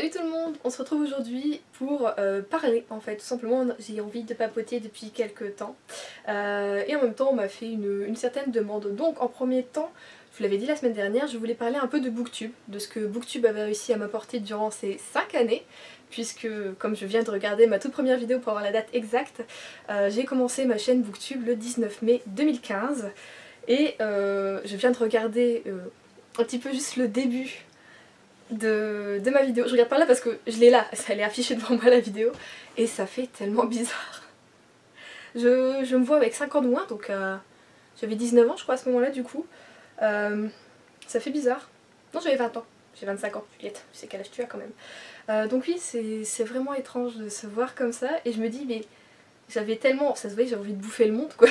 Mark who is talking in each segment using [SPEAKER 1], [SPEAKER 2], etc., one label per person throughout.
[SPEAKER 1] Salut tout le monde, on se retrouve aujourd'hui pour parler en fait, tout simplement j'ai envie de papoter depuis quelques temps et en même temps on m'a fait une certaine demande. Donc en premier temps, je vous l'avais dit la semaine dernière, je voulais parler un peu de Booktube, de ce que Booktube avait réussi à m'apporter durant ces 5 années, puisque comme je viens de regarder ma toute première vidéo pour avoir la date exacte, j'ai commencé ma chaîne Booktube le 19 mai 2015 et je viens de regarder un petit peu juste le début de ma vidéo. Je regarde par là parce que je l'ai là, elle est affichée devant moi la vidéo et ça fait tellement bizarre. Je me vois avec 5 ans de moins, donc j'avais 19 ans je crois à ce moment là du coup. Ça fait bizarre. Non, j'avais 20 ans, j'ai 25 ans, Juliette, tu sais quel âge tu as quand même. Donc oui, c'est vraiment étrange de se voir comme ça et je me dis mais j'avais tellement, ça se voyait, j'avais envie de bouffer le monde quoi.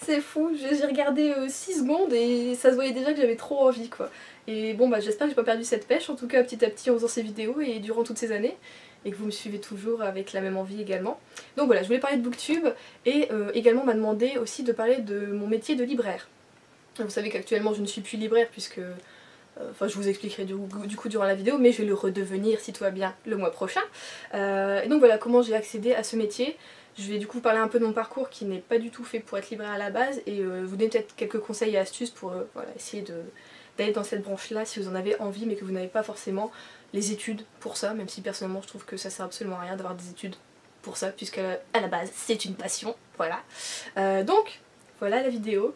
[SPEAKER 1] C'est fou, j'ai regardé 6 secondes et ça se voyait déjà que j'avais trop envie quoi. Et bon bah j'espère que j'ai pas perdu cette pêche, en tout cas petit à petit en faisant ces vidéos et durant toutes ces années. Et que vous me suivez toujours avec la même envie également. Donc voilà, je voulais parler de Booktube et également on m'a demandé aussi de parler de mon métier de libraire. Vous savez qu'actuellement je ne suis plus libraire puisque... Enfin je vous expliquerai du coup durant la vidéo, mais je vais le redevenir si tout va bien le mois prochain. Et donc voilà comment j'ai accédé à ce métier. Je vais du coup parler un peu de mon parcours qui n'est pas du tout fait pour être libraire à la base et vous donner peut-être quelques conseils et astuces pour voilà, essayer d'aller dans cette branche là si vous en avez envie mais que vous n'avez pas forcément les études pour ça, même si personnellement je trouve que ça sert absolument à rien d'avoir des études pour ça puisque à la base c'est une passion, voilà. Donc voilà la vidéo,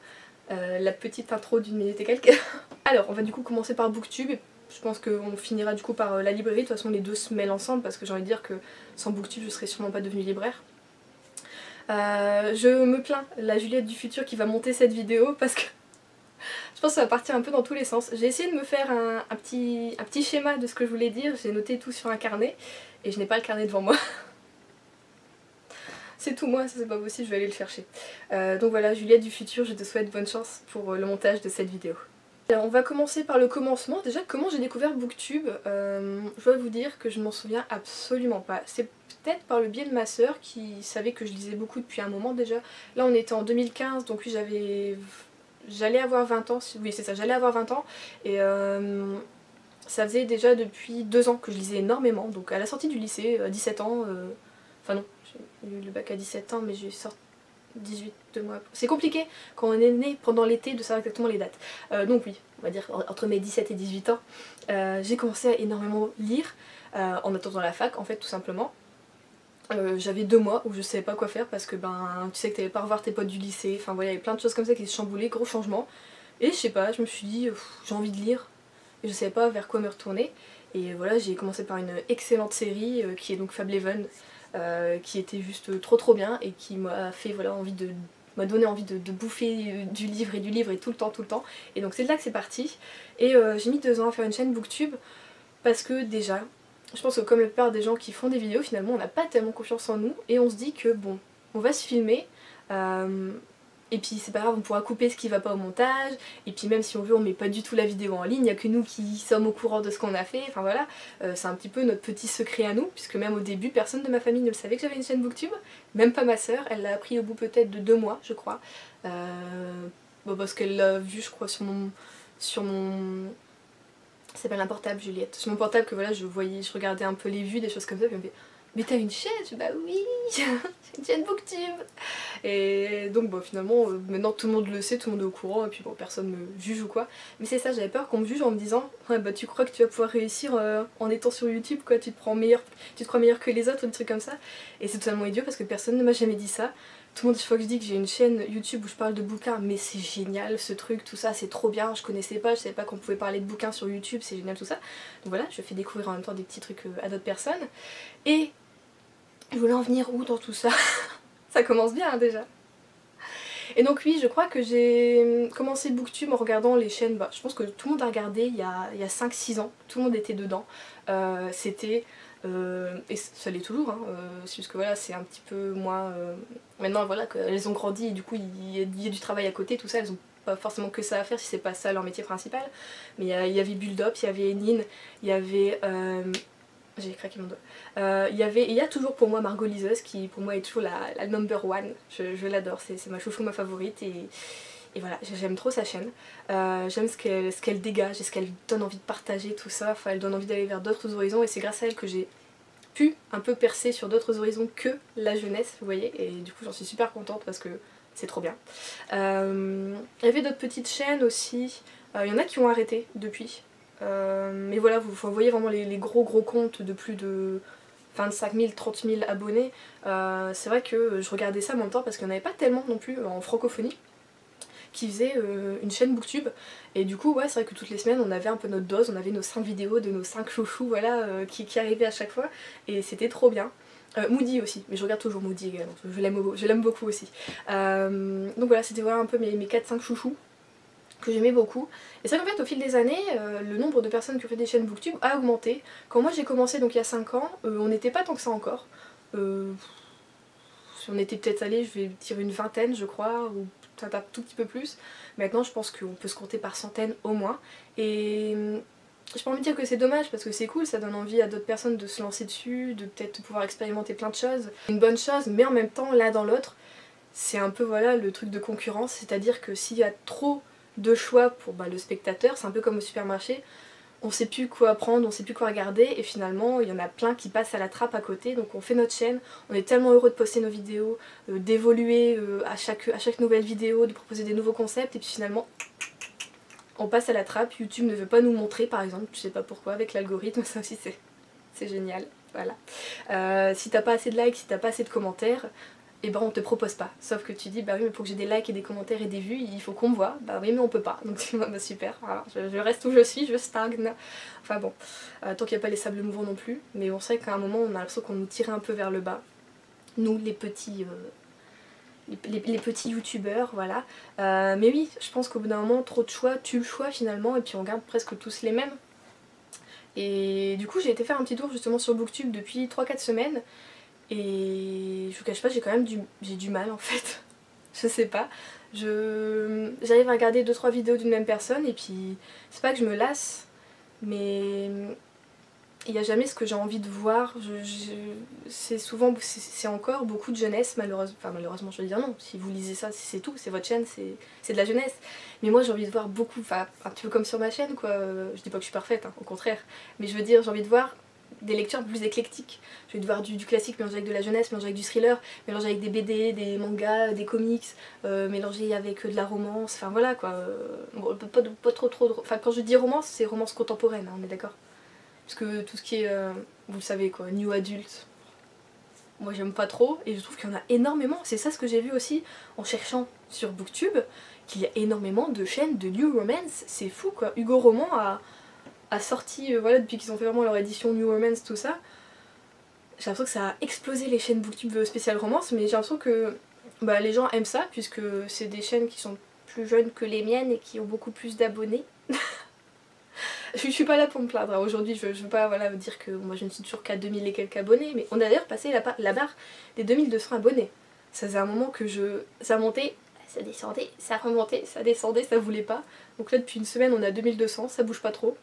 [SPEAKER 1] la petite intro d'une minute et quelques. Alors on va du coup commencer par Booktube. Je pense qu'on finira du coup par la librairie, de toute façon les deux se mêlent ensemble parce que j'ai envie de dire que sans Booktube je serais sûrement pas devenue libraire. Je me plains, la Juliette du futur qui va monter cette vidéo parce que je pense que ça va partir un peu dans tous les sens. J'ai essayé de me faire un petit schéma de ce que je voulais dire, j'ai noté tout sur un carnet et je n'ai pas le carnet devant moi. C'est tout moi, ça c'est pas possible, je vais aller le chercher. Donc voilà, Juliette du futur, je te souhaite bonne chance pour le montage de cette vidéo. Alors, on va commencer par le commencement. Déjà, comment j'ai découvert Booktube, je dois vous dire que je m'en souviens absolument pas. C'est peut-être par le biais de ma sœur qui savait que je lisais beaucoup depuis un moment déjà. Là on était en 2015, donc oui j'allais avoir 20 ans, oui c'est ça, j'allais avoir 20 ans et ça faisait déjà depuis 2 ans que je lisais énormément. Donc à la sortie du lycée, 17 ans, enfin non, j'ai eu le bac à 17 ans mais j'ai sorti 18 mois après. C'est compliqué quand on est né pendant l'été de savoir exactement les dates. Donc oui, on va dire entre mes 17 et 18 ans, j'ai commencé à énormément lire en attendant la fac en fait tout simplement. J'avais 2 mois où je savais pas quoi faire parce que ben tu sais que t'allais pas revoir tes potes du lycée, enfin voilà il y avait plein de choses comme ça qui se chamboulaient, gros changement. Et je sais pas, je me suis dit j'ai envie de lire et je savais pas vers quoi me retourner. Et voilà j'ai commencé par une excellente série qui est donc Fableven. Qui était juste trop bien et qui m'a fait voilà, m'a donné envie de bouffer du livre et tout le temps. Et donc c'est de là que c'est parti. Et j'ai mis 2 ans à faire une chaîne Booktube parce que déjà, je pense que comme la plupart des gens qui font des vidéos, finalement on n'a pas tellement confiance en nous et on se dit que bon, on va se filmer. Et puis c'est pas grave, on pourra couper ce qui va pas au montage, et puis même si on veut on met pas du tout la vidéo en ligne, il n'y a que nous qui sommes au courant de ce qu'on a fait, enfin voilà, c'est un petit peu notre petit secret à nous, puisque même au début personne de ma famille ne le savait que j'avais une chaîne Booktube, même pas ma soeur, elle l'a appris au bout peut-être de 2 mois je crois, bon, parce qu'elle l'a vu je crois sur mon... ça s'appelle un portable Juliette, sur mon portable que voilà je regardais un peu les vues, des choses comme ça, puis elle me fait mais t'as une chaîne? Je dis, bah oui, j'ai une chaîne Booktube. Et donc bon finalement maintenant tout le monde le sait, tout le monde est au courant et puis bon personne me juge ou quoi. Mais c'est ça, j'avais peur qu'on me juge en me disant ouais, bah tu crois que tu vas pouvoir réussir en étant sur YouTube quoi, tu te crois meilleur que les autres ou des trucs comme ça. Et c'est totalement idiot parce que personne ne m'a jamais dit ça. Tout le monde, chaque fois que je dis que j'ai une chaîne YouTube où je parle de bouquins, mais c'est génial ce truc, tout ça, c'est trop bien, je connaissais pas, je savais pas qu'on pouvait parler de bouquins sur YouTube, c'est génial tout ça. Donc voilà, je fais découvrir en même temps des petits trucs à d'autres personnes. Et je voulais en venir où dans tout ça? Ça commence bien hein, déjà. Et donc oui, je crois que j'ai commencé Booktube en regardant les chaînes, bah, je pense que tout le monde a regardé il y a 5-6 ans, tout le monde était dedans. C'était, et ça l'est toujours, hein, c'est juste que voilà, c'est un petit peu moins... maintenant voilà, elles ont grandi et du coup il y a du travail à côté, tout ça, elles ont pas forcément que ça à faire si c'est pas ça leur métier principal. Mais il y avait Build Up, il y avait Enin, il y avait... j'ai craqué mon doigt. Il y a toujours pour moi Margot Liseuse qui pour moi est toujours la number one. Je l'adore, c'est ma chouchou, ma favorite et Et voilà, j'aime trop sa chaîne, j'aime ce qu'elle dégage et ce qu'elle donne envie de partager, tout ça, enfin elle donne envie d'aller vers d'autres horizons et c'est grâce à elle que j'ai pu un peu percer sur d'autres horizons que la jeunesse, vous voyez, et du coup j'en suis super contente parce que c'est trop bien. Il y avait d'autres petites chaînes aussi, il y en a qui ont arrêté depuis, mais voilà, vous voyez vraiment les gros comptes de plus de 25 000, 30 000 abonnés, c'est vrai que je regardais ça en même temps parce qu'il n'y en avait pas tellement non plus en francophonie qui faisait une chaîne booktube et du coup ouais c'est vrai que toutes les semaines on avait un peu notre dose, on avait nos 5 vidéos de nos 5 chouchous voilà qui arrivaient à chaque fois et c'était trop bien. Moody aussi, mais je regarde toujours Moody également, je l'aime beaucoup aussi. Donc voilà, c'était voilà un peu mes 4-5 chouchous que j'aimais beaucoup. Et c'est vrai qu'en fait au fil des années, le nombre de personnes qui ont fait des chaînes booktube a augmenté. Quand moi j'ai commencé donc il y a 5 ans, on n'était pas tant que ça encore. On était peut-être allé, je vais dire une vingtaine je crois, ou peut-être un tout petit peu plus. Maintenant je pense qu'on peut se compter par centaines au moins. Et j'ai pas envie de dire que c'est dommage parce que c'est cool, ça donne envie à d'autres personnes de se lancer dessus, de peut-être pouvoir expérimenter plein de choses. Une bonne chose, mais en même temps l'un dans l'autre, c'est un peu voilà le truc de concurrence, c'est-à-dire que s'il y a trop de choix pour le spectateur, c'est un peu comme au supermarché, on sait plus quoi prendre, on sait plus quoi regarder et finalement il y en a plein qui passent à la trappe à côté, donc on fait notre chaîne, on est tellement heureux de poster nos vidéos, d'évoluer à chaque nouvelle vidéo, de proposer des nouveaux concepts et puis finalement on passe à la trappe, YouTube ne veut pas nous montrer par exemple, je sais pas pourquoi avec l'algorithme, ça aussi c'est génial, voilà. Si t'as pas assez de likes, si t'as pas assez de commentaires, et ben on te propose pas. Sauf que tu dis bah oui mais pour que j'ai des likes et des commentaires et des vues, il faut qu'on me voit. Bah oui mais on peut pas. Donc bah super, voilà. Je reste où je suis, je stagne. Enfin bon, tant qu'il n'y a pas les sables mouvants non plus. Mais on sait qu'à un moment on a l'impression qu'on nous tirait un peu vers le bas. Nous les petits... les petits youtubeurs, voilà. Mais oui, je pense qu'au bout d'un moment, trop de choix, tue le choix finalement, et puis on garde presque tous les mêmes. Et du coup j'ai été faire un petit tour justement sur Booktube depuis 3-4 semaines. Et je vous cache pas, j'ai quand même du mal en fait. Je sais pas. J'arrive à regarder 2-3 vidéos d'une même personne et puis c'est pas que je me lasse, mais il n'y a jamais ce que j'ai envie de voir. C'est souvent, c'est encore beaucoup de jeunesse malheureusement. Enfin malheureusement je veux dire non, si vous lisez ça c'est tout, c'est votre chaîne, c'est de la jeunesse. Mais moi j'ai envie de voir beaucoup, enfin un petit peu comme sur ma chaîne quoi. Je dis pas que je suis parfaite, hein, au contraire. Mais je veux dire j'ai envie de voir des lectures plus éclectiques. Je vais devoir du classique mélangé avec de la jeunesse, mélangé avec du thriller, mélangé avec des BD, des mangas, des comics, mélangé avec de la romance, enfin voilà quoi. Bon, pas trop. Enfin quand je dis romance, c'est romance contemporaine, hein, on est d'accord. Parce que tout ce qui est, vous le savez quoi, new adult, moi j'aime pas trop et je trouve qu'il y en a énormément. C'est ça ce que j'ai vu aussi en cherchant sur Booktube, qu'il y a énormément de chaînes de new romance, c'est fou quoi. Hugo Roman a sorti, voilà, depuis qu'ils ont fait vraiment leur édition New Romance, tout ça, j'ai l'impression que ça a explosé les chaînes Booktube spécial romance, mais j'ai l'impression que les gens aiment ça, puisque c'est des chaînes qui sont plus jeunes que les miennes et qui ont beaucoup plus d'abonnés. Je suis pas là pour me plaindre, hein. Aujourd'hui je veux pas voilà, dire que moi je ne suis toujours qu'à 2000 et quelques abonnés, mais on a d'ailleurs passé la barre des 2200 abonnés. Ça faisait un moment que ça montait, ça descendait, ça remontait, ça descendait, ça voulait pas. Donc là depuis une semaine on a 2200, ça bouge pas trop.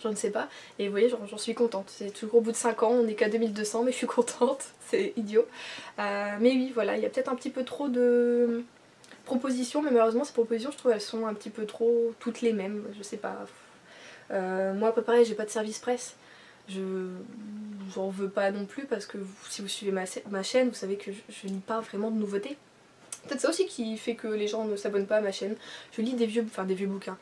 [SPEAKER 1] Je ne sais pas, et vous voyez j'en suis contente, c'est toujours au bout de 5 ans, on n'est qu'à 2200 mais je suis contente, c'est idiot. Mais oui voilà, il y a peut-être un petit peu trop de propositions, mais malheureusement ces propositions je trouve elles sont un petit peu trop toutes les mêmes, je sais pas. Moi après pareil j'ai pas de service presse, j'en veux pas non plus parce que si vous suivez ma chaîne vous savez que je lis pas vraiment de nouveautés. Peut-être ça aussi qui fait que les gens ne s'abonnent pas à ma chaîne, je lis des vieux bouquins.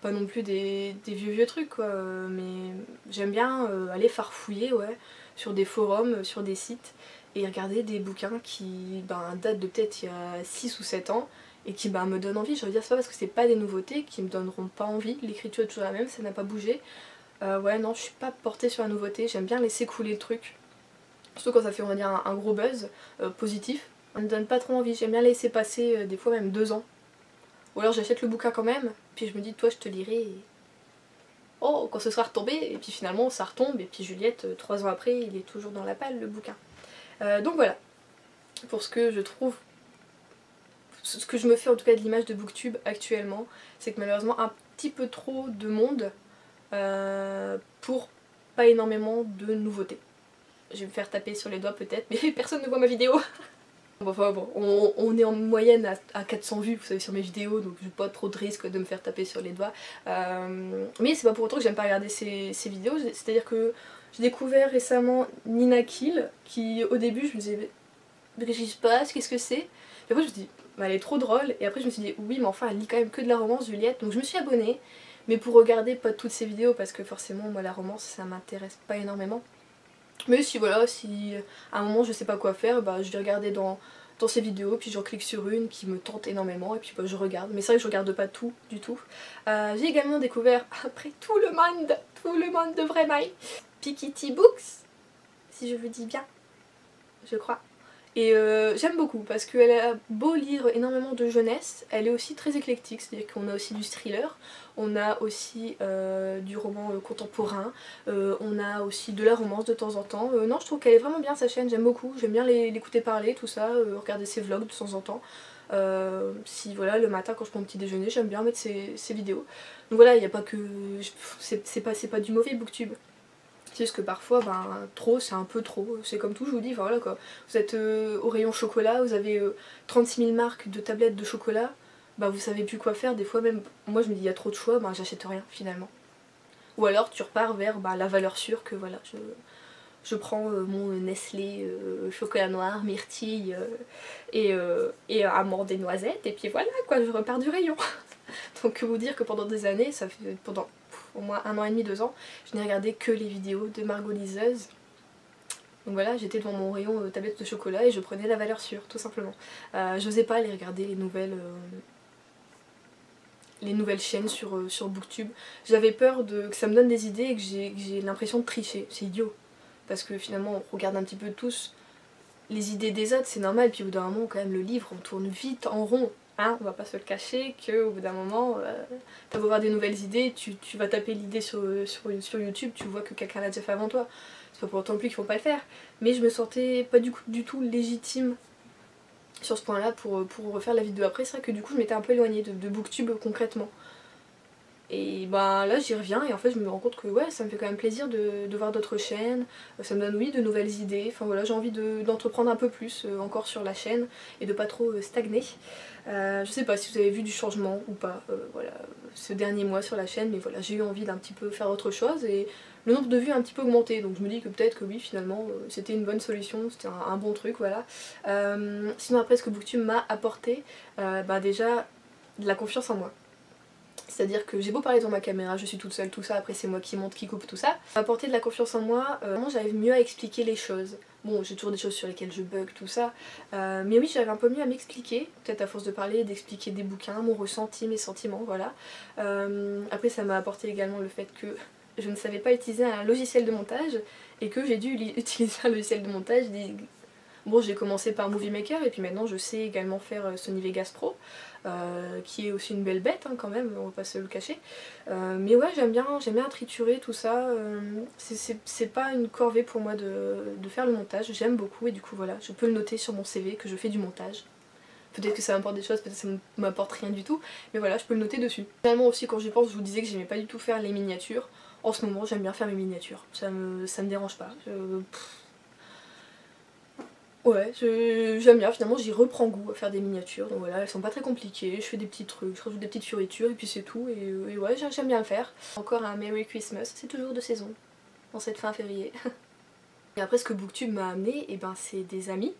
[SPEAKER 1] Pas non plus des vieux trucs quoi, mais j'aime bien aller farfouiller ouais, sur des forums, sur des sites et regarder des bouquins qui datent de peut-être il y a 6 ou 7 ans et qui me donnent envie. Je veux dire c'est pas parce que c'est pas des nouveautés qui me donneront pas envie, l'écriture est toujours la même, ça n'a pas bougé. Ouais non je suis pas portée sur la nouveauté, j'aime bien laisser couler le truc, surtout quand ça fait on va dire un gros buzz positif. Ça me donne pas trop envie, j'aime bien laisser passer des fois même 2 ans. Ou alors j'achète le bouquin quand même, puis je me dis toi je te lirai et... oh quand ce sera retombé, et puis finalement ça retombe, et puis Juliette 3 ans après il est toujours dans la palle le bouquin. Donc voilà, pour ce que je trouve, ce que je me fais en tout cas de l'image de Booktube actuellement, c'est que malheureusement un petit peu trop de monde pour pas énormément de nouveautés. Je vais me faire taper sur les doigts peut-être, mais personne ne voit ma vidéo. Enfin bon, on est en moyenne à 400 vues, vous savez, sur mes vidéos, donc j'ai pas trop de risque de me faire taper sur les doigts. Mais c'est pas pour autant que j'aime pas regarder ces vidéos, c'est-à-dire que j'ai découvert récemment Nina Kill, qui au début je me disais mais qu'est-ce qui se passe, qu'est-ce que c'est? Et après je me suis dit, bah, elle est trop drôle, et après je me suis dit oui mais enfin elle lit quand même que de la romance Juliette, donc je me suis abonnée, mais pour regarder pas toutes ses vidéos parce que forcément moi la romance ça m'intéresse pas énormément. Mais si voilà, si à un moment je sais pas quoi faire, bah je vais regarder dans ses vidéos, puis j'en clique sur une qui me tente énormément et puis bah, je regarde. Mais c'est vrai que je regarde pas tout du tout. J'ai également découvert, après tout le monde de vrai mail, Piketty Books, si je vous dis bien, je crois. Et j'aime beaucoup parce qu'elle a beau lire énormément de jeunesse, elle est aussi très éclectique, c'est-à-dire qu'on a aussi du thriller, on a aussi du roman contemporain, on a aussi de la romance de temps en temps. Non, je trouve qu'elle est vraiment bien sa chaîne, j'aime beaucoup, j'aime bien l'écouter parler, tout ça, regarder ses vlogs de temps en temps. Si voilà, le matin quand je prends mon petit déjeuner, j'aime bien mettre ses vidéos. Donc voilà, il n'y a pas que... c'est pas du mauvais booktube. C'est juste que parfois, ben, trop, c'est un peu trop. C'est comme tout, je vous dis, enfin, voilà quoi. Vous êtes au rayon chocolat, vous avez 36 000 marques de tablettes de chocolat, bah vous savez plus quoi faire. Des fois même, moi je me dis il y a trop de choix, bah j'achète rien finalement. Ou alors tu repars vers bah, la valeur sûre que voilà, je prends mon Nestlé chocolat noir, myrtille et amande et noisettes, et puis voilà quoi, je repars du rayon. Donc vous dire que pendant des années, ça fait pendant au moins 1 an et demi, 2 ans, je n'ai regardé que les vidéos de Margot Liseuse. Donc voilà, j'étais devant mon rayon tablette de chocolat et je prenais la valeur sûre, tout simplement. J'osais pas aller regarder les nouvelles chaînes sur Booktube. J'avais peur que ça me donne des idées et que j'ai l'impression de tricher. C'est idiot. Parce que finalement, on regarde un petit peu tous les idées des autres, c'est normal. Puis au bout d'un moment, quand même, le livre, on tourne vite en rond. Hein, on va pas se le cacher qu'au bout d'un moment, t'as beau voir des nouvelles idées, tu vas taper l'idée sur YouTube, tu vois que quelqu'un l'a déjà fait avant toi. C'est pas pour autant plus qu'il faut pas le faire. Mais je me sentais pas du tout légitime sur ce point là pour refaire la vidéo après. C'est vrai que du coup je m'étais un peu éloignée de Booktube concrètement. Et bah là j'y reviens et en fait je me rends compte que ouais ça me fait quand même plaisir de voir d'autres chaînes, ça me donne oui de nouvelles idées, enfin voilà j'ai envie d'entreprendre un peu plus encore sur la chaîne et de pas trop stagner. Je sais pas si vous avez vu du changement ou pas voilà, ce dernier mois sur la chaîne, mais voilà j'ai eu envie d'un petit peu faire autre chose et le nombre de vues a un petit peu augmenté, donc je me dis que peut-être que oui finalement c'était une bonne solution, c'était un bon truc voilà. Sinon après ce que Booktube m'a apporté, bah déjà de la confiance en moi. C'est-à-dire que j'ai beau parler devant ma caméra, je suis toute seule, tout ça, après c'est moi qui monte, qui coupe, tout ça. Apporter de la confiance en moi, j'arrive mieux à expliquer les choses. Bon, j'ai toujours des choses sur lesquelles je bug, tout ça, mais oui, j'arrive un peu mieux à m'expliquer, peut-être à force de parler, d'expliquer des bouquins, mon ressenti, mes sentiments, voilà. Après ça m'a apporté également le fait que je ne savais pas utiliser un logiciel de montage, et que j'ai dû utiliser un logiciel de montage. Bon, j'ai commencé par Movie Maker et puis maintenant je sais également faire Sony Vegas Pro, qui est aussi une belle bête hein, quand même, on va pas se le cacher. Mais ouais, j'aime bien triturer tout ça, c'est pas une corvée pour moi de faire le montage, j'aime beaucoup et du coup voilà, je peux le noter sur mon CV que je fais du montage. Peut-être que ça m'apporte des choses, peut-être que ça m'apporte rien du tout, mais voilà, je peux le noter dessus. Finalement aussi quand j'y pense, je vous disais que j'aimais pas du tout faire les miniatures. En ce moment, j'aime bien faire mes miniatures, ça me dérange pas. Ouais, j'aime bien, finalement j'y reprends goût à faire des miniatures, donc voilà, elles sont pas très compliquées, je fais des petits trucs, je rajoute des petites fioritures et puis c'est tout, et ouais, j'aime bien le faire. Encore un Merry Christmas, c'est toujours de saison, en cette fin février. Et après ce que Booktube m'a amené, et ben c'est des amis.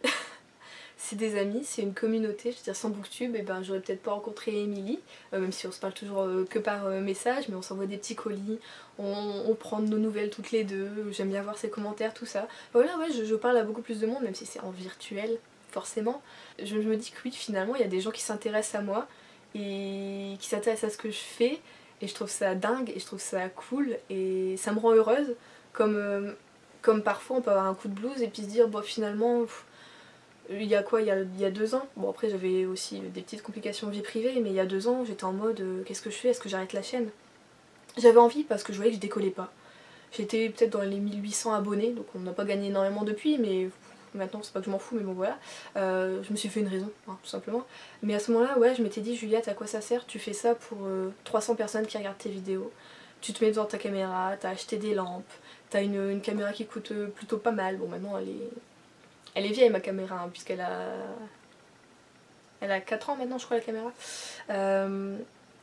[SPEAKER 1] C'est des amis, c'est une communauté, je veux dire sans Booktube, et ben j'aurais peut-être pas rencontré Émilie, même si on se parle toujours que par message, mais on s'envoie des petits colis, on prend de nos nouvelles toutes les deux, j'aime bien voir ses commentaires, tout ça. Voilà, ouais, je parle à beaucoup plus de monde, même si c'est en virtuel, forcément. Je me dis que oui, finalement, il y a des gens qui s'intéressent à moi, et qui s'intéressent à ce que je fais, et je trouve ça dingue, et je trouve ça cool, et ça me rend heureuse, comme parfois on peut avoir un coup de blues, et puis se dire, bon finalement... Il y a quoi, il y a 2 ans, bon après j'avais aussi des petites complications de vie privée, mais il y a 2 ans j'étais en mode qu'est-ce que je fais, est-ce que j'arrête la chaîne? J'avais envie parce que je voyais que je décollais pas. J'étais peut-être dans les 1800 abonnés, donc on n'a pas gagné énormément depuis, mais maintenant c'est pas que je m'en fous, mais bon voilà. Je me suis fait une raison, hein, tout simplement. Mais à ce moment-là, ouais, je m'étais dit Juliette, à quoi ça sert? Tu fais ça pour 300 personnes qui regardent tes vidéos. Tu te mets devant ta caméra, t'as acheté des lampes, t'as une caméra qui coûte plutôt pas mal, bon maintenant Elle est vieille ma caméra, hein, puisqu'elle a... Elle a 4 ans maintenant je crois la caméra.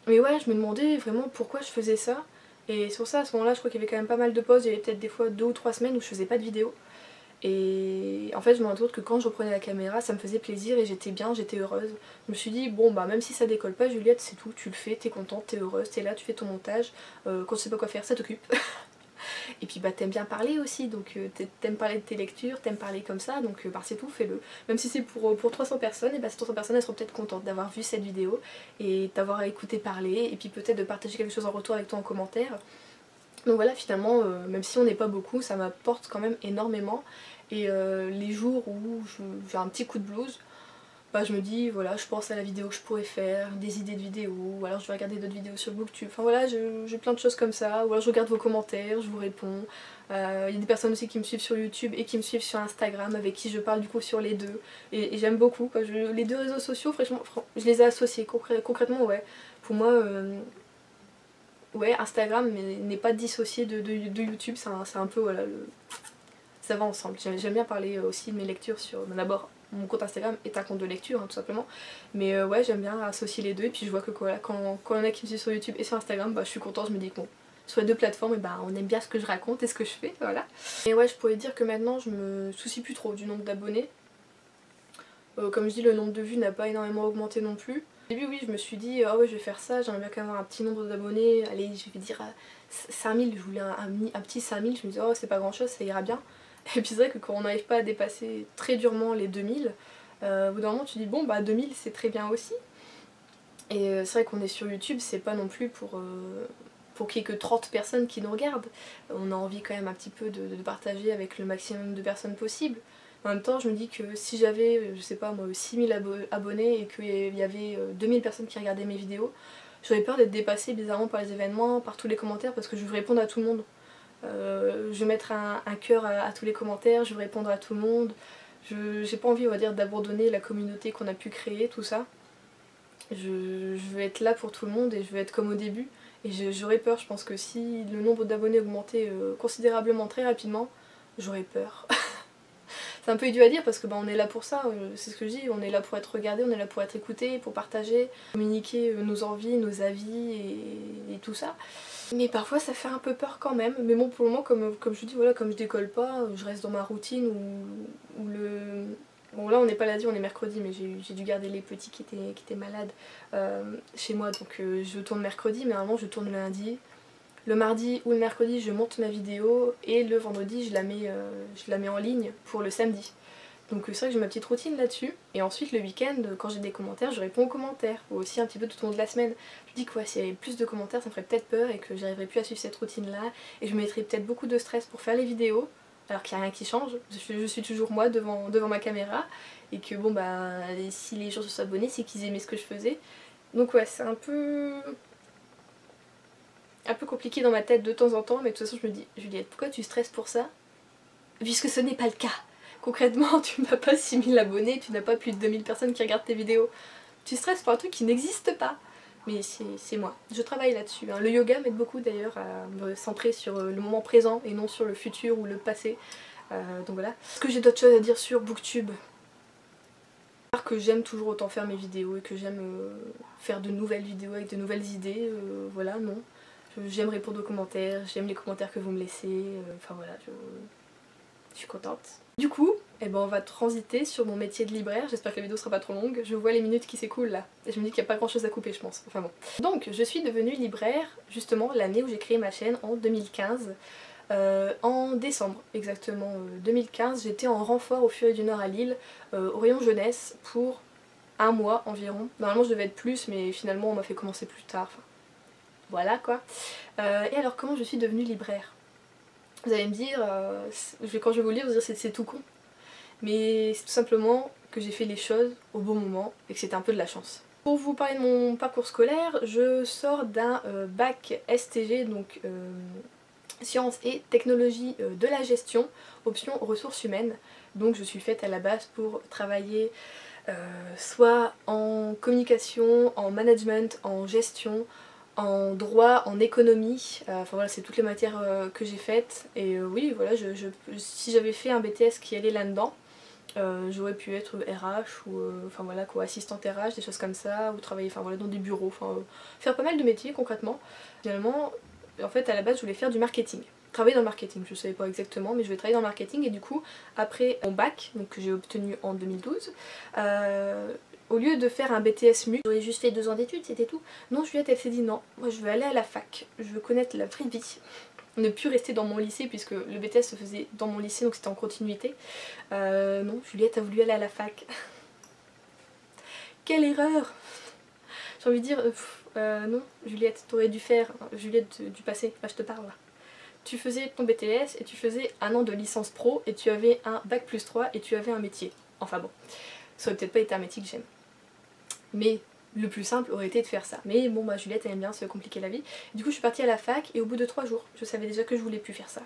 [SPEAKER 1] Mais ouais, je me demandais vraiment pourquoi je faisais ça. Et sur ça, à ce moment-là, je crois qu'il y avait quand même pas mal de pauses. Il y avait peut-être des fois 2 ou 3 semaines où je faisais pas de vidéo. Et en fait, je me rends compte que quand je reprenais la caméra, ça me faisait plaisir et j'étais bien, j'étais heureuse. Je me suis dit, bon bah même si ça décolle pas, Juliette, c'est tout, tu le fais, t'es contente, t'es heureuse, t'es là, tu fais ton montage. Quand tu sais pas quoi faire, ça t'occupe. Et puis bah t'aimes bien parler aussi, donc t'aimes parler de tes lectures, t'aimes parler comme ça, donc bah c'est tout, fais-le. Même si c'est pour 300 personnes, et bah ces 300 personnes elles seront peut-être contentes d'avoir vu cette vidéo et d'avoir écouté parler, et puis peut-être de partager quelque chose en retour avec toi en commentaire. Donc voilà, finalement, même si on n'est pas beaucoup, ça m'apporte quand même énormément. Et les jours où j'ai un petit coup de blues, bah je me dis, voilà, je pense à la vidéo que je pourrais faire, des idées de vidéos, ou alors je vais regarder d'autres vidéos sur Booktube. Enfin voilà, j'ai plein de choses comme ça, ou alors je regarde vos commentaires, je vous réponds. Il y a des personnes aussi qui me suivent sur YouTube et qui me suivent sur Instagram, avec qui je parle du coup sur les deux. Et j'aime beaucoup, quoi. Les deux réseaux sociaux, franchement, je les ai associés concrètement, ouais. Pour moi... ouais, Instagram n'est pas dissocié de YouTube, c'est un peu, voilà, ça va ensemble. J'aime bien parler aussi de mes lectures sur... D'abord, mon compte Instagram est un compte de lecture, hein, tout simplement. Mais ouais, j'aime bien associer les deux, et puis je vois que voilà, quand il y en a qui me suivent sur YouTube et sur Instagram, bah je suis contente, je me dis que bon, sur les deux plateformes, et bah, on aime bien ce que je raconte et ce que je fais, voilà. Et ouais, je pourrais dire que maintenant, je me soucie plus trop du nombre d'abonnés. Comme je dis, le nombre de vues n'a pas énormément augmenté non plus. Au début, oui, je me suis dit, ah ouais, je vais faire ça, j'aimerais bien quand même avoir un petit nombre d'abonnés, allez, je vais dire 5000, je voulais un petit 5000, je me disais, oh, c'est pas grand chose, ça ira bien. Et puis c'est vrai que quand on n'arrive pas à dépasser très durement les 2000, au bout d'un moment, tu dis, bon, bah 2000, c'est très bien aussi. Et c'est vrai qu'on est sur YouTube, c'est pas non plus pour qu'il n'y ait que 30 personnes qui nous regardent. On a envie quand même un petit peu de partager avec le maximum de personnes possible. En même temps, je me dis que si j'avais, je sais pas moi, 6000 abonnés et qu'il y avait 2000 personnes qui regardaient mes vidéos, j'aurais peur d'être dépassée bizarrement par les événements, par tous les commentaires, parce que je veux répondre à tout le monde. Je vais mettre un cœur à tous les commentaires, je veux répondre à tout le monde. J'ai pas envie, on va dire, d'abandonner la communauté qu'on a pu créer, tout ça. Je veux être là pour tout le monde et je veux être comme au début. Et j'aurais peur, je pense que si le nombre d'abonnés augmentait considérablement très rapidement, j'aurais peur. C'est un peu idiot à dire parce que bah, on est là pour ça, c'est ce que je dis, on est là pour être regardé, on est là pour être écouté, pour partager, communiquer nos envies, nos avis et tout ça. Mais parfois ça fait un peu peur quand même, mais bon pour le moment comme je dis, voilà, comme je décolle pas, je reste dans ma routine où le... Bon là on n'est pas lundi, on est mercredi, mais j'ai dû garder les petits qui étaient malades chez moi, donc je tourne mercredi, mais normalement je tourne le lundi. Le mardi ou le mercredi je monte ma vidéo et le vendredi je la mets en ligne pour le samedi. Donc c'est vrai que j'ai ma petite routine là-dessus. Et ensuite le week-end, quand j'ai des commentaires, je réponds aux commentaires. Ou aussi un petit peu tout au long de la semaine. Je dis que ouais, s'il y avait plus de commentaires ça me ferait peut-être peur et que j'arriverais plus à suivre cette routine-là. Et je me mettrais peut-être beaucoup de stress pour faire les vidéos. Alors qu'il n'y a rien qui change. Je suis toujours moi devant ma caméra. Et que bon bah si les gens se sont abonnés c'est qu'ils aimaient ce que je faisais. Donc ouais, c'est un peu compliqué dans ma tête de temps en temps, mais de toute façon je me dis, Juliette, pourquoi tu stresses pour ça? Puisque ce n'est pas le cas. Concrètement, tu n'as pas 6000 abonnés, tu n'as pas plus de 2000 personnes qui regardent tes vidéos. Tu stresses pour un truc qui n'existe pas. Mais c'est moi, je travaille là-dessus. Hein. Le yoga m'aide beaucoup d'ailleurs à me centrer sur le moment présent et non sur le futur ou le passé. Donc voilà. Est-ce que j'ai d'autres choses à dire sur Booktube? Que j'aime toujours autant faire mes vidéos et que j'aime faire de nouvelles vidéos avec de nouvelles idées, voilà, non. J'aime répondre aux commentaires, j'aime les commentaires que vous me laissez, enfin voilà, je suis contente. Du coup, eh ben on va transiter sur mon métier de libraire, j'espère que la vidéo sera pas trop longue, je vois les minutes qui s'écoulent là, et je me dis qu'il n'y a pas grand chose à couper je pense, enfin bon. Donc je suis devenue libraire justement l'année où j'ai créé ma chaîne en 2015, en décembre exactement 2015, j'étais en renfort au Furet du Nord à Lille, au rayon jeunesse pour un mois environ. Normalement je devais être plus mais finalement on m'a fait commencer plus tard, enfin, voilà quoi. Et alors comment je suis devenue libraire? Vous allez me dire, quand je vais vous le lire, vous allez dire c'est tout con. Mais c'est tout simplement que j'ai fait les choses au bon moment et que c'était un peu de la chance. Pour vous parler de mon parcours scolaire, je sors d'un bac STG, donc sciences et technologies de la gestion, option ressources humaines. Donc je suis faite à la base pour travailler soit en communication, en management, en gestion, en droit, en économie, enfin voilà, c'est toutes les matières que j'ai faites. Et oui, voilà, si j'avais fait un BTS qui allait là-dedans, J'aurais pu être RH ou enfin voilà quoi, assistante RH, des choses comme ça, ou travailler enfin voilà dans des bureaux, faire pas mal de métiers concrètement. Finalement, en fait à la base je voulais faire du marketing. Travailler dans le marketing, je savais pas exactement, mais je vais travailler dans le marketing et du coup après mon bac, donc que j'ai obtenu en 2012, au lieu de faire un BTS MU, j'aurais juste fait 2 ans d'études, c'était tout. Non, Juliette elle s'est dit non, moi je veux aller à la fac, je veux connaître la vraie vie. Ne plus rester dans mon lycée puisque le BTS se faisait dans mon lycée donc c'était en continuité. Non, Juliette a voulu aller à la fac. Quelle erreur! J'ai envie de dire, non, Juliette, t'aurais dû faire, Juliette du passé, là je te parle là. Tu faisais ton BTS et tu faisais 1 an de licence pro et tu avais un bac plus 3 et tu avais un métier. Enfin bon, ça aurait peut-être pas été un métier que j'aime. Mais le plus simple aurait été de faire ça. Mais bon, bah Juliette elle aime bien se compliquer la vie. Du coup je suis partie à la fac et au bout de 3 jours, je savais déjà que je voulais plus faire ça.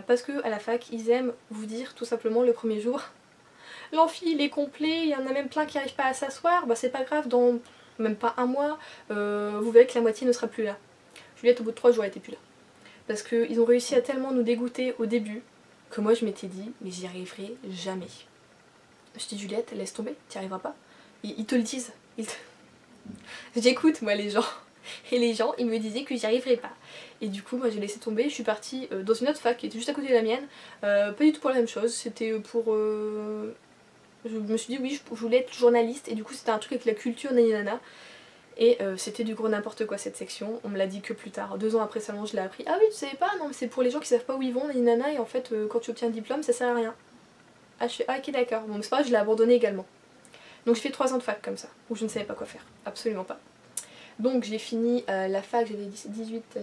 [SPEAKER 1] Parce que à la fac, ils aiment vous dire tout simplement le premier jour l'amphi il est complet, il y en a même plein qui n'arrivent pas à s'asseoir, bah c'est pas grave, dans même pas 1 mois, vous verrez que la moitié ne sera plus là. Juliette au bout de 3 jours elle était plus là. Parce qu'ils ont réussi à tellement nous dégoûter au début que moi je m'étais dit mais j'y arriverai jamais. Je dis Juliette laisse tomber, t'y arriveras pas. Ils te le disent. J'écoute moi les gens. Et les gens ils me disaient que j'y arriverais pas. Et du coup moi j'ai laissé tomber, je suis partie dans une autre fac qui était juste à côté de la mienne. Pas du tout pour la même chose, c'était pour... Je me suis dit oui je voulais être journaliste et du coup c'était un truc avec la culture naninana. Et c'était du gros n'importe quoi cette section, on me l'a dit que plus tard, 2 ans après seulement je l'ai appris. Ah oui tu savais pas, non mais c'est pour les gens qui savent pas où ils vont naninana et en fait quand tu obtiens un diplôme ça sert à rien. Ah je fais ah ok d'accord, bon c'est pas grave je l'ai abandonné également. Donc j'ai fait 3 ans de fac comme ça, où je ne savais pas quoi faire, absolument pas. Donc j'ai fini la fac, j'avais 18,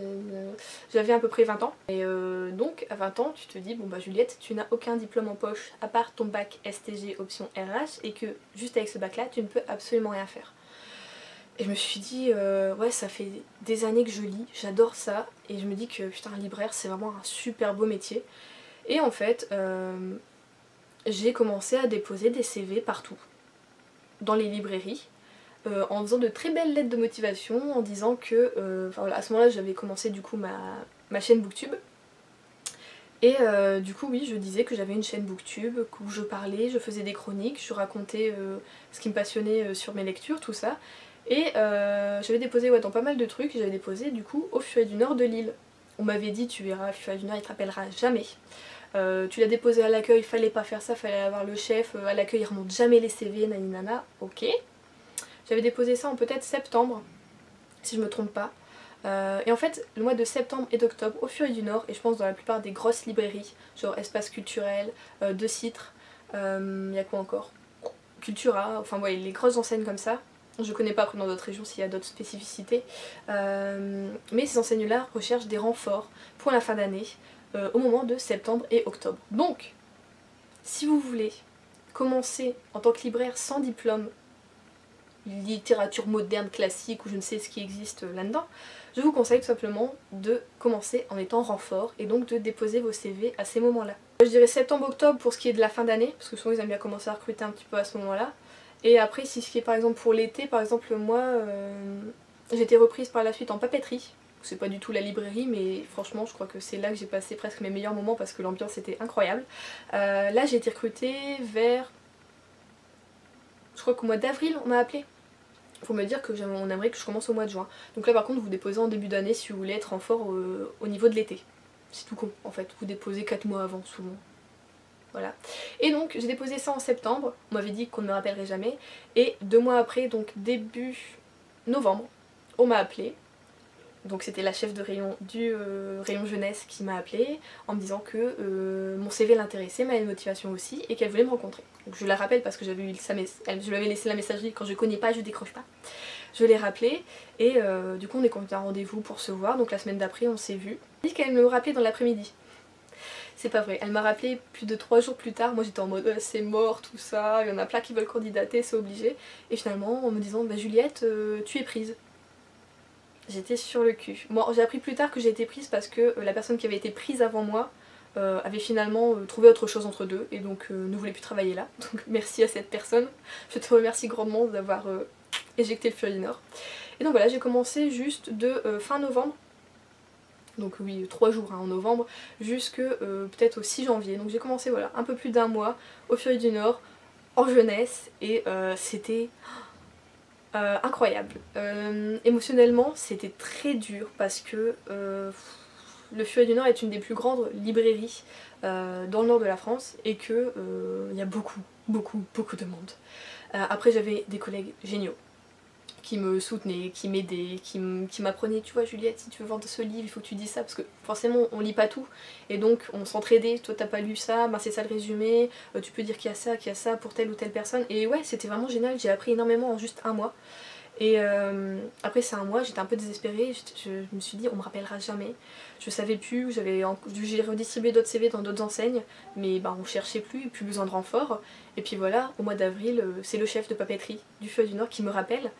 [SPEAKER 1] j'avais à peu près 20 ans. Et donc à 20 ans tu te dis bon bah Juliette tu n'as aucun diplôme en poche à part ton bac STG option RH et que juste avec ce bac là tu ne peux absolument rien faire. Et je me suis dit ouais ça fait des années que je lis, j'adore ça et je me dis que putain un libraire c'est vraiment un super beau métier. Et en fait j'ai commencé à déposer des CV partout, dans les librairies. En faisant de très belles lettres de motivation, en disant que, voilà, à ce moment-là j'avais commencé du coup ma chaîne Booktube. Et du coup oui je disais que j'avais une chaîne Booktube, où je parlais, je faisais des chroniques, je racontais ce qui me passionnait sur mes lectures, tout ça. Et j'avais déposé dans pas mal de trucs, j'avais déposé du coup au Furet du Nord de Lille. On m'avait dit tu verras, Furet du Nord il te rappellera jamais. Tu l'as déposé à l'accueil, fallait pas faire ça, fallait avoir le chef, à l'accueil il remonte jamais les CV, naninana, ok. J'avais déposé ça en peut-être septembre, si je me trompe pas. Et en fait, le mois de septembre et d'octobre, au Furet du Nord, et je pense dans la plupart des grosses librairies, genre Espace Culturel, De Citre, y a quoi encore, Cultura, enfin ouais, les grosses enseignes comme ça. Je connais pas après dans d'autres régions s'il y a d'autres spécificités. Mais ces enseignes-là recherchent des renforts pour la fin d'année, au moment de septembre et octobre. Donc, si vous voulez commencer en tant que libraire sans diplôme, littérature moderne, classique ou je ne sais ce qui existe là-dedans, je vous conseille tout simplement de commencer en étant renfort et donc de déposer vos CV à ces moments-là. Je dirais septembre-octobre pour ce qui est de la fin d'année, parce que souvent ils aiment bien commencer à recruter un petit peu à ce moment-là. Et après si ce qui est par exemple pour l'été, par exemple moi j'ai été reprise par la suite en papeterie. C'est pas du tout la librairie mais franchement je crois que c'est là que j'ai passé presque mes meilleurs moments parce que l'ambiance était incroyable. Là j'ai été recrutée vers... Je crois qu'au mois d'avril on m'a appelée pour me dire qu'on aimerait que je commence au mois de juin. Donc là par contre vous déposez en début d'année si vous voulez être en fort au niveau de l'été. C'est tout con en fait, vous déposez 4 mois avant souvent. Voilà. Et donc j'ai déposé ça en septembre, on m'avait dit qu'on ne me rappellerait jamais. Et 2 mois après, donc début novembre, on m'a appelé. Donc c'était la chef de rayon du rayon jeunesse qui m'a appelé en me disant que mon CV l'intéressait, ma motivation aussi, et qu'elle voulait me rencontrer. Donc je la rappelle parce que je lui avais laissé la messagerie, quand je connais pas je décroche pas. Je l'ai rappelé et du coup on est convenu un rendez-vous pour se voir, donc la semaine d'après on s'est vu. Elle dit qu'elle me rappelait dans l'après-midi. C'est pas vrai, elle m'a rappelé plus de 3 jours plus tard, moi j'étais en mode c'est mort tout ça, il y en a plein qui veulent candidater, c'est obligé. Et finalement en me disant bah Juliette tu es prise. J'étais sur le cul. Bon, j'ai appris plus tard que j'ai été prise parce que la personne qui avait été prise avant moi avait finalement trouvé autre chose entre deux et donc ne voulait plus travailler là. Donc merci à cette personne. Je te remercie grandement d'avoir éjecté le Furet du Nord. Et donc voilà, j'ai commencé juste de fin novembre donc oui 3 jours hein, en novembre, jusque peut-être au 6 janvier. Donc j'ai commencé voilà un peu plus d'1 mois au Furet du Nord en jeunesse et c'était incroyable. Émotionnellement c'était très dur parce que le Furet du Nord est une des plus grandes librairies dans le nord de la France et que il y a beaucoup de monde. Après j'avais des collègues géniaux qui me soutenaient, qui m'aidaient, qui m'apprenaient, tu vois Juliette, si tu veux vendre ce livre, il faut que tu dises ça, parce que forcément on lit pas tout, et donc on s'entraidait, toi t'as pas lu ça, ben c'est ça le résumé, tu peux dire qu'il y a ça pour telle ou telle personne, et ouais c'était vraiment génial, j'ai appris énormément en juste 1 mois. Et après c'est 1 mois, j'étais un peu désespérée, je me suis dit on me rappellera jamais, je savais plus, j'ai redistribué d'autres CV dans d'autres enseignes, mais bah, on cherchait plus besoin de renfort, et puis voilà, au mois d'avril, c'est le chef de papeterie du Furet du Nord qui me rappelle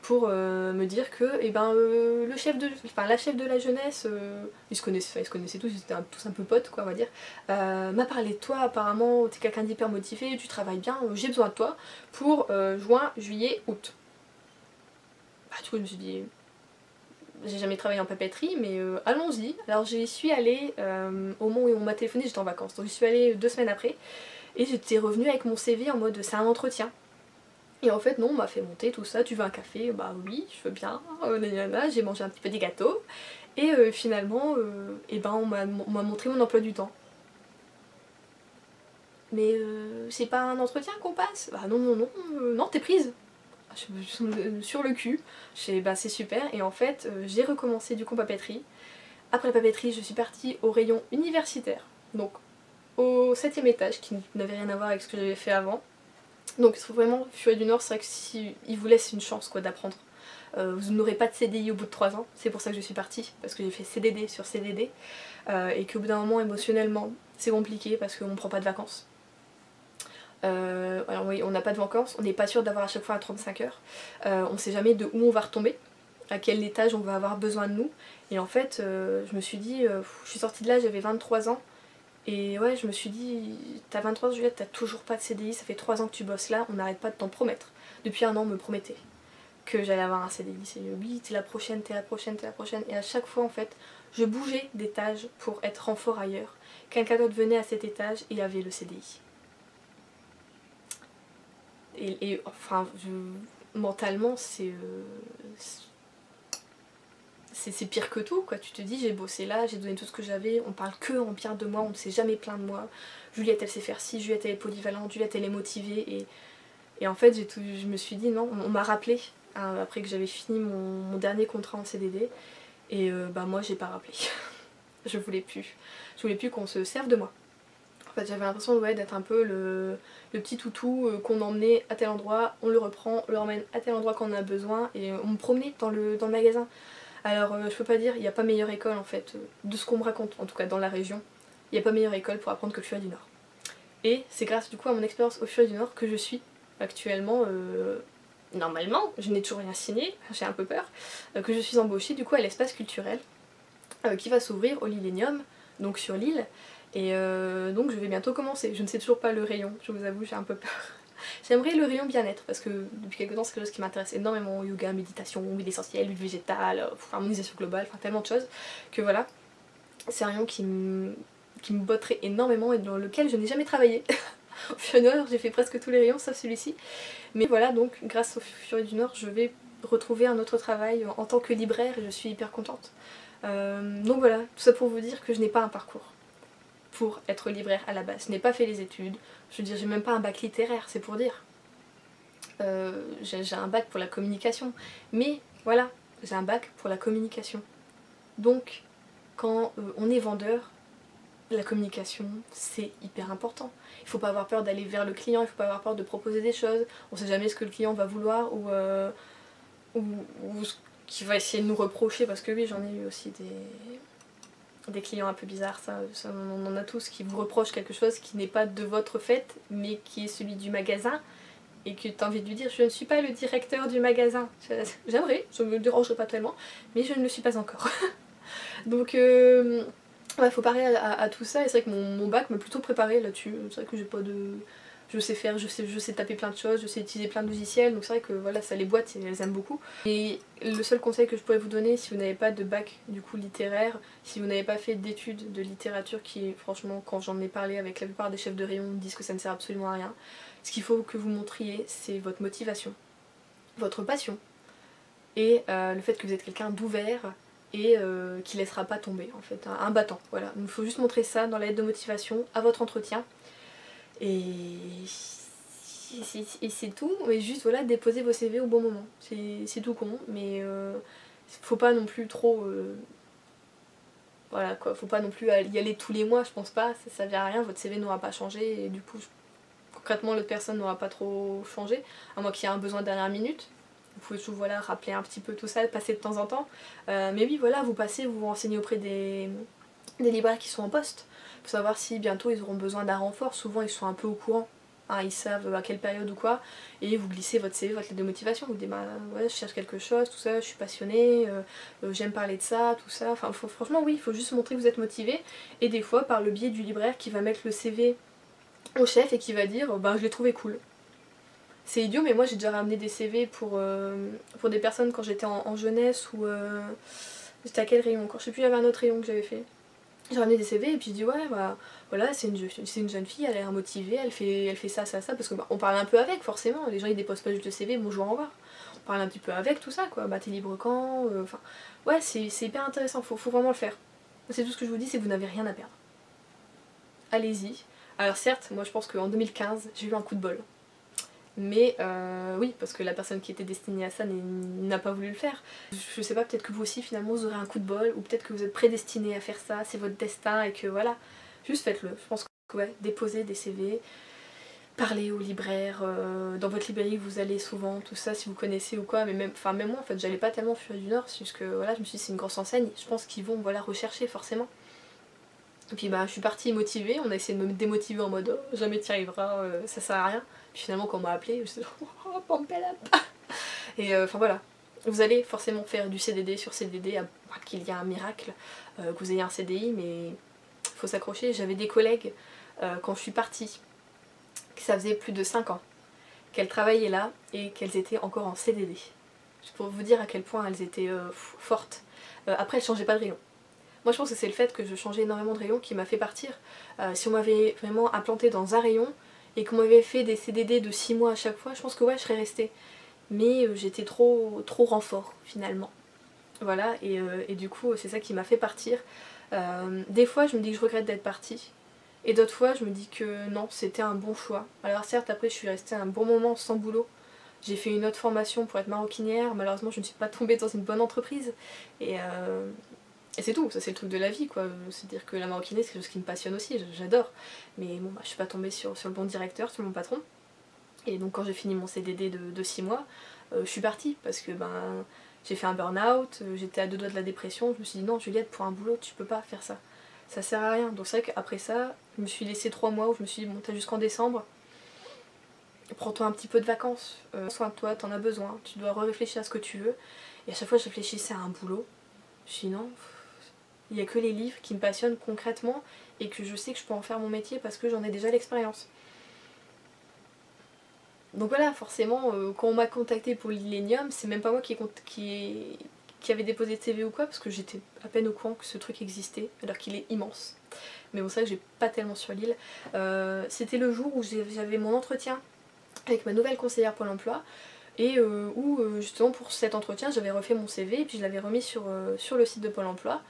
[SPEAKER 1] pour me dire que la chef de la jeunesse, ils se connaissaient tous, ils étaient tous un peu potes quoi on va dire, m'a parlé de toi, apparemment t'es quelqu'un d'hyper motivé, tu travailles bien, j'ai besoin de toi pour juin, juillet, août. Bah, du coup je me suis dit, j'ai jamais travaillé en papeterie mais allons-y. Alors j'y suis allée au moment où on m'a téléphoné, j'étais en vacances, donc j'y suis allée 2 semaines après et j'étais revenue avec mon CV en mode c'est un entretien. Et en fait non, on m'a fait monter tout ça, tu veux un café? Bah oui, je veux bien, j'ai mangé un petit peu des gâteaux et finalement et ben on m'a montré mon emploi du temps. Mais c'est pas un entretien qu'on passe? Bah non, t'es prise. Sur le cul, bah c'est super, et en fait j'ai recommencé du coup papeterie. Après la papeterie je suis partie au rayon universitaire, donc au 7ème étage, qui n'avait rien à voir avec ce que j'avais fait avant. Donc vraiment Furet du Nord, c'est vrai que si ils vous laissent une chance quoi d'apprendre. Vous n'aurez pas de CDI au bout de 3 ans, c'est pour ça que je suis partie, parce que j'ai fait CDD sur CDD, et qu'au bout d'un moment émotionnellement c'est compliqué parce qu'on prend pas de vacances. Alors oui, on n'a pas de vacances, on n'est pas sûr d'avoir à chaque fois à 35 heures, on sait jamais de où on va retomber, à quel étage on va avoir besoin de nous, et en fait je me suis dit, je suis sortie de là, j'avais 23 ans, et ouais je me suis dit, t'as 23 ans Juliette, t'as toujours pas de CDI, ça fait 3 ans que tu bosses là, on n'arrête pas de t'en promettre. Depuis 1 an on me promettait que j'allais avoir un CDI, c'est oui t'es la prochaine, t'es la prochaine, t'es la prochaine, et à chaque fois en fait je bougeais d'étage pour être renfort ailleurs, quelqu'un d'autre venait à cet étage et avait le CDI. Et enfin, mentalement, c'est pire que tout, quoi. Tu te dis, j'ai bossé là, j'ai donné tout ce que j'avais, on parle que en bien de moi, on ne s'est jamais plaint de moi. Juliette, elle sait faire ci, Juliette, elle est polyvalente, Juliette, elle est motivée. Et en fait, je me suis dit, non, on m'a rappelé, hein, après que j'avais fini mon dernier contrat en CDD, et bah moi, j'ai pas rappelé. Je voulais plus qu'on se serve de moi. En fait, j'avais l'impression ouais, d'être un peu le petit toutou qu'on emmenait à tel endroit, on le reprend, on le ramène à tel endroit quand on en a besoin, et on me promenait dans le magasin. Alors je peux pas dire, il n'y a pas meilleure école en fait, de ce qu'on me raconte, en tout cas dans la région, il n'y a pas meilleure école pour apprendre que le Furet du Nord. Et c'est grâce du coup à mon expérience au Furet du Nord que je suis actuellement, normalement, je n'ai toujours rien signé, j'ai un peu peur, que je suis embauchée du coup à l'espace culturel qui va s'ouvrir au Lillénium, donc sur l'île. Et donc je vais bientôt commencer. Je ne sais toujours pas le rayon, je vous avoue, j'ai un peu peur. J'aimerais le rayon bien-être parce que depuis quelques temps c'est quelque chose qui m'intéresse énormément, yoga, méditation, huile essentielle, huile végétale, harmonisation globale, enfin tellement de choses que voilà. C'est un rayon qui me botterait énormément et dans lequel je n'ai jamais travaillé. Au Furet du Nord j'ai fait presque tous les rayons sauf celui-ci. Mais voilà, donc grâce au Furet du Nord je vais retrouver un autre travail en tant que libraire et je suis hyper contente. Donc voilà, tout ça pour vous dire que je n'ai pas un parcours pour être libraire à la base. Je n'ai pas fait les études, je veux dire j'ai même pas un bac littéraire, c'est pour dire. J'ai un bac pour la communication, mais voilà, j'ai un bac pour la communication. Donc quand on est vendeur, la communication c'est hyper important. Il faut pas avoir peur d'aller vers le client, il faut pas avoir peur de proposer des choses, on sait jamais ce que le client va vouloir ou ce qu'il va essayer de nous reprocher, parce que oui j'en ai eu aussi des clients un peu bizarres, ça on en a tous, qui vous reprochent quelque chose qui n'est pas de votre fait mais qui est celui du magasin et que tu as envie de lui dire je ne suis pas le directeur du magasin. J'aimerais, ça me dérangerait pas tellement, mais je ne le suis pas encore. Donc ouais, faut parer à tout ça, et c'est vrai que mon bac m'a plutôt préparé là-dessus, c'est vrai que j'ai pas de... je sais faire, je sais taper plein de choses, je sais utiliser plein de logiciels, donc c'est vrai que voilà, ça les boîtes, elles aiment beaucoup. Et le seul conseil que je pourrais vous donner, si vous n'avez pas de bac du coup littéraire, si vous n'avez pas fait d'études de littérature, qui franchement quand j'en ai parlé avec la plupart des chefs de rayon, disent que ça ne sert absolument à rien, ce qu'il faut que vous montriez, c'est votre motivation, votre passion, et le fait que vous êtes quelqu'un d'ouvert et qui laissera pas tomber en fait, un battant, voilà. Donc il faut juste montrer ça dans la lettre de motivation, à votre entretien, et c'est tout, mais juste voilà, déposez vos CV au bon moment, c'est tout con, mais faut pas non plus trop... voilà quoi, faut pas non plus y aller tous les mois, je pense pas, ça servira à rien, votre CV n'aura pas changé, et du coup concrètement l'autre personne n'aura pas trop changé, à moins qu'il y ait un besoin de dernière minute. Vous pouvez toujours voilà, rappeler un petit peu tout ça, passer de temps en temps. Mais oui, voilà, vous passez, vous vous renseignez auprès des libraires qui sont en poste, pour savoir si bientôt ils auront besoin d'un renfort. Souvent ils sont un peu au courant, hein, ils savent à quelle période ou quoi, et vous glissez votre CV, votre lettre de motivation, vous dites bah ouais, je cherche quelque chose, tout ça, je suis passionnée, j'aime parler de ça, tout ça. Enfin franchement oui, il faut juste montrer que vous êtes motivé, et des fois par le biais du libraire qui va mettre le CV au chef et qui va dire bah je l'ai trouvé cool. C'est idiot, mais moi j'ai déjà ramené des CV pour des personnes quand j'étais en jeunesse, ou j'étais à quel rayon encore, je sais plus, il y avait un autre rayon que j'avais fait. J'ai ramené des CV et puis je dis ouais bah voilà, c'est une jeune fille, elle a l'air motivée, elle fait ça, parce que bah, on parle un peu avec forcément, les gens ils déposent pas juste le CV, bonjour, au revoir. On parle un petit peu avec, tout ça quoi, bah t'es libre quand, enfin ouais c'est hyper intéressant, faut vraiment le faire. C'est tout ce que je vous dis, c'est que vous n'avez rien à perdre. Allez-y. Alors certes, moi je pense qu'en 2015 j'ai eu un coup de bol. Mais oui, parce que la personne qui était destinée à ça n'a pas voulu le faire. Je sais pas, peut-être que vous aussi finalement vous aurez un coup de bol, ou peut-être que vous êtes prédestiné à faire ça, c'est votre destin et que voilà, juste faites-le. Je pense que ouais, déposez des CV, parlez aux libraires, dans votre librairie vous allez souvent, tout ça si vous connaissez ou quoi, mais même moi en fait j'allais pas tellement Furet du Nord, c'est juste que voilà, je me suis dit c'est une grosse enseigne, je pense qu'ils vont voilà, rechercher forcément. Et puis bah je suis partie motivée, on a essayé de me démotiver en mode oh, jamais t'y arriveras, ça sert à rien. Puis finalement quand on m'a appelé, je me suis dit oh pump it up. Et enfin voilà, vous allez forcément faire du CDD sur CDD, à moins qu'il y ait un miracle, que vous ayez un CDI, mais faut s'accrocher. J'avais des collègues quand je suis partie, que ça faisait plus de 5 ans, qu'elles travaillaient là et qu'elles étaient encore en CDD. Pour vous dire à quel point elles étaient fortes. Après elles changeaient pas de rayon. Moi je pense que c'est le fait que je changeais énormément de rayon qui m'a fait partir. Si on m'avait vraiment implanté dans un rayon et qu'on m'avait fait des CDD de 6 mois à chaque fois, je pense que ouais je serais restée. Mais j'étais trop renfort finalement. Voilà, et du coup c'est ça qui m'a fait partir. Des fois je me dis que je regrette d'être partie, et d'autres fois je me dis que non, c'était un bon choix. Alors certes après je suis restée un bon moment sans boulot. J'ai fait une autre formation pour être maroquinière, malheureusement je ne suis pas tombée dans une bonne entreprise. Et c'est tout, ça c'est le truc de la vie quoi, c'est-à-dire que la maroquinerie c'est quelque chose qui me passionne aussi, j'adore. Mais bon bah, je suis pas tombée sur le bon directeur, sur mon patron. Et donc quand j'ai fini mon CDD de 6 mois, je suis partie parce que ben j'ai fait un burn-out, j'étais à 2 doigts de la dépression, je me suis dit non Juliette, pour un boulot tu peux pas faire ça, ça sert à rien. Donc c'est vrai qu'après ça, je me suis laissé 3 mois où je me suis dit bon t'as jusqu'en décembre, prends-toi un petit peu de vacances, soin de toi, t'en as besoin, tu dois réfléchir à ce que tu veux. Et à chaque fois je réfléchissais à un boulot, je me suis dit non, il n'y a que les livres qui me passionnent concrètement et que je sais que je peux en faire mon métier parce que j'en ai déjà l'expérience. Donc voilà, forcément, quand on m'a contacté pour l'Illenium, c'est même pas moi qui avait déposé de CV ou quoi, parce que j'étais à peine au courant que ce truc existait, alors qu'il est immense. Mais bon, c'est vrai que j'ai pas tellement sur l'île. C'était le jour où j'avais mon entretien avec ma nouvelle conseillère Pôle emploi, et où justement pour cet entretien j'avais refait mon CV et puis je l'avais remis sur le site de Pôle emploi.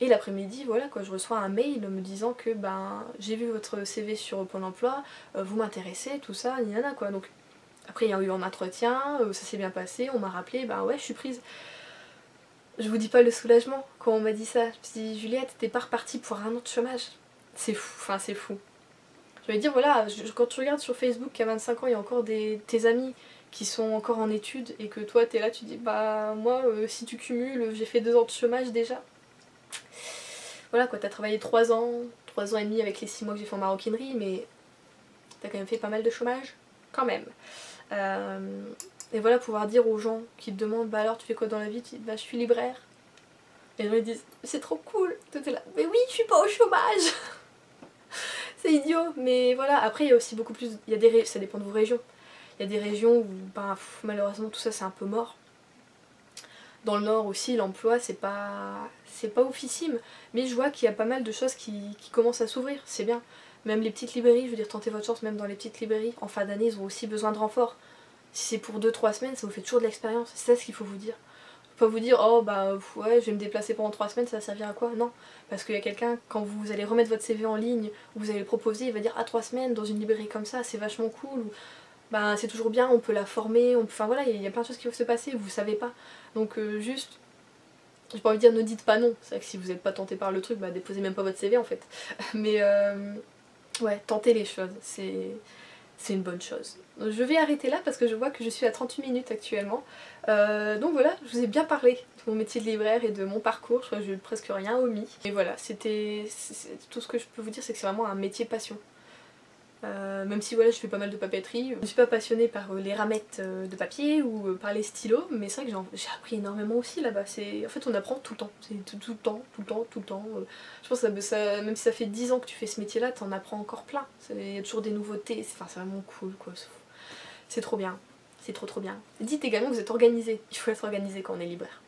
[SPEAKER 1] Et l'après-midi, voilà quoi, je reçois un mail me disant que ben j'ai vu votre CV sur Pôle emploi, vous m'intéressez, tout ça, nanana quoi. Donc après il y a eu un entretien, ça s'est bien passé, on m'a rappelé, bah ouais je suis prise. Je vous dis pas le soulagement quand on m'a dit ça, je me suis dit Juliette t'es pas repartie pour un an de chômage. C'est fou, enfin c'est fou. Je vais dire voilà, quand tu regardes sur Facebook qu'à 25 ans il y a encore tes amis qui sont encore en études et que toi t'es là tu dis bah moi si tu cumules j'ai fait 2 ans de chômage déjà. Voilà quoi, t'as travaillé 3 ans et demi avec les 6 mois que j'ai fait en maroquinerie, mais t'as quand même fait pas mal de chômage quand même. Et voilà, pouvoir dire aux gens qui te demandent bah alors tu fais quoi dans la vie, tu dis bah je suis libraire. Et les gens ils disent c'est trop cool, toi t'es là mais oui je suis pas au chômage. c'est idiot, mais voilà. Après il y a aussi beaucoup plus, ça dépend de vos régions. Il y a des régions où ben, malheureusement tout ça c'est un peu mort. Dans le nord aussi l'emploi c'est pas oufissime, mais je vois qu'il y a pas mal de choses qui commencent à s'ouvrir, c'est bien. Même les petites librairies, je veux dire tentez votre chance même dans les petites librairies, en fin d'année ils ont aussi besoin de renfort. Si c'est pour 2-3 semaines ça vous fait toujours de l'expérience, c'est ça ce qu'il faut vous dire. Faut pas vous dire oh bah ouais je vais me déplacer pendant 3 semaines ça va servir à quoi, non. Parce qu'il y a quelqu'un, quand vous allez remettre votre CV en ligne, ou vous allez le proposer, il va dire ah 3 semaines dans une librairie comme ça c'est vachement cool, ou bah c'est toujours bien, on peut la former, enfin voilà, il y a plein de choses qui peuvent se passer, vous savez pas. Donc juste, j'ai pas envie de dire ne dites pas non, c'est vrai que si vous n'êtes pas tenté par le truc, bah déposez même pas votre CV en fait. Mais ouais, tentez les choses, c'est une bonne chose. Je vais arrêter là parce que je vois que je suis à 38 minutes actuellement. Donc voilà, je vous ai bien parlé de mon métier de libraire et de mon parcours, je crois que j'ai presque rien omis. Et voilà, tout ce que je peux vous dire c'est que c'est vraiment un métier passion. Même si voilà je fais pas mal de papeterie, je ne suis pas passionnée par les ramettes de papier ou par les stylos, mais c'est vrai que j'ai appris énormément aussi là-bas. En fait on apprend tout le temps, c'est tout le temps, tout le temps, tout le temps. Je pense que même si ça fait 10 ans que tu fais ce métier-là, t'en apprends encore plein. Il y a toujours des nouveautés, c'est vraiment cool quoi. C'est trop bien, c'est trop bien. Dites également que vous êtes organisé, il faut être organisé quand on est libraire.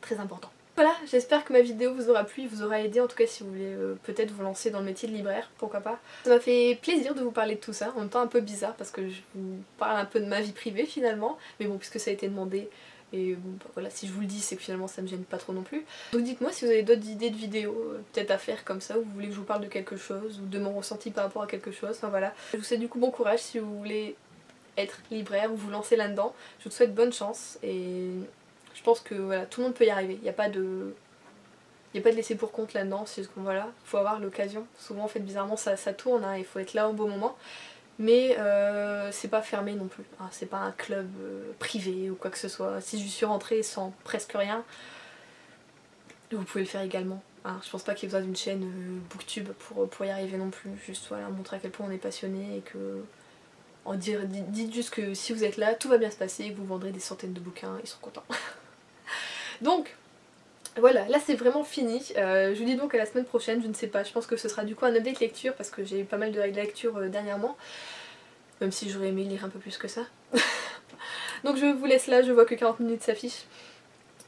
[SPEAKER 1] Très important. Voilà, j'espère que ma vidéo vous aura plu, vous aura aidé, en tout cas si vous voulez peut-être vous lancer dans le métier de libraire, pourquoi pas. Ça m'a fait plaisir de vous parler de tout ça, en même temps un peu bizarre parce que je vous parle un peu de ma vie privée finalement, mais bon puisque ça a été demandé, et bon bah, voilà, si je vous le dis c'est que finalement ça me gêne pas trop non plus. Donc dites-moi si vous avez d'autres idées de vidéos peut-être à faire comme ça, ou vous voulez que je vous parle de quelque chose, ou de mon ressenti par rapport à quelque chose, enfin voilà. Je vous souhaite du coup bon courage si vous voulez être libraire ou vous lancer là-dedans, je vous souhaite bonne chance, et je pense que voilà, tout le monde peut y arriver, il n'y a pas de laisser pour compte là-dedans, c'est juste que voilà, faut avoir l'occasion. Souvent en fait bizarrement ça tourne, hein, il faut être là au bon moment. Mais c'est pas fermé non plus, hein, c'est pas un club privé ou quoi que ce soit. Si je suis rentrée sans presque rien, vous pouvez le faire également. Hein. Je pense pas qu'il y ait besoin d'une chaîne booktube pour y arriver non plus. Juste voilà, montrer à quel point on est passionné et que... dites juste que si vous êtes là, tout va bien se passer et que vous vendrez des centaines de bouquins, ils seront contents. Donc voilà, là c'est vraiment fini. Je vous dis donc à la semaine prochaine, je ne sais pas, je pense que ce sera du coup un update lecture parce que j'ai eu pas mal de lecture dernièrement. Même si j'aurais aimé lire un peu plus que ça. Donc je vous laisse là, je vois que 40 minutes s'affichent.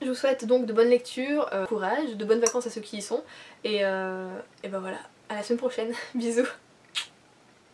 [SPEAKER 1] Je vous souhaite donc de bonnes lectures, courage, de bonnes vacances à ceux qui y sont. Et ben voilà, à la semaine prochaine, bisous.